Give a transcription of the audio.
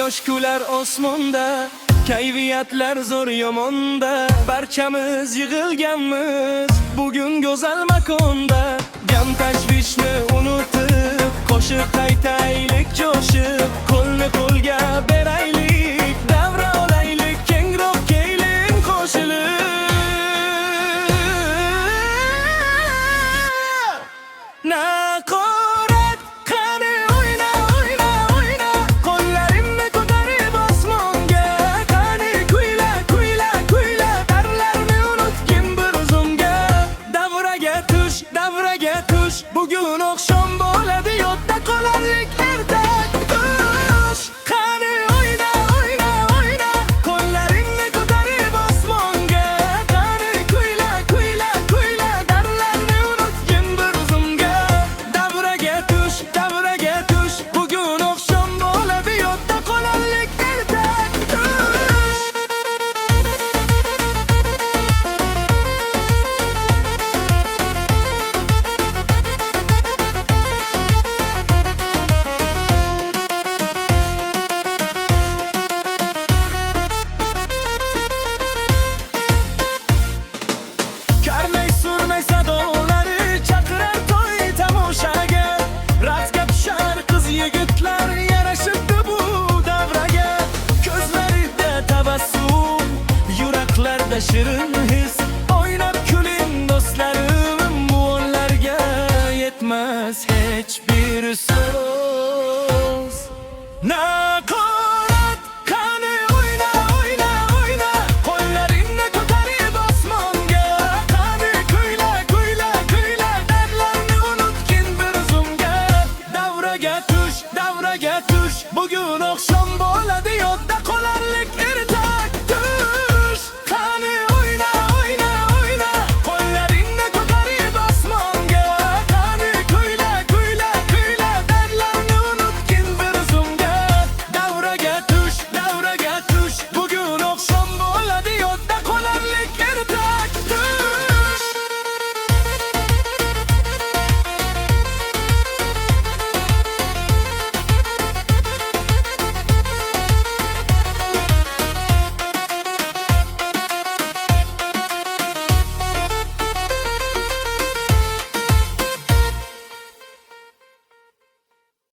coşkular osmonda, kayfiyatlar zo'r yomonda. Barchamiz yig'ilganmiz bugun go'zal makonda. Gam tashvishni unutib, qo'shiq aytaylik jo'shib, qo'lni qo'lga beraylik, davra olaylik kengroq keling qo'shilib. Naqorat qani o'yna o'yna o'yna, qo'llaringni ko'tarib osmonga. Qani kuyla kuyla kuyla, darlarni unutgin bir uzumga. Davraga tush, bugun oqshom bo'ladi, yodda qolarlik erta tush. Qani o'yna o'yna o'yna, qo'llaringni ko'tarib osmonga. Qani kuyla kuyla kuyla, darlarni unutgin bir uzumga. Davraga tush, bugun oqshom bo'ladi, yodda qolarlik erta tush. Karnay surmay sadolari chaqirar to'y tamoshaga. Raqsga tushar qiz yigitlar, yarashibdi bu davraga. Ko'zlarida tabassum, yuraklarda shirin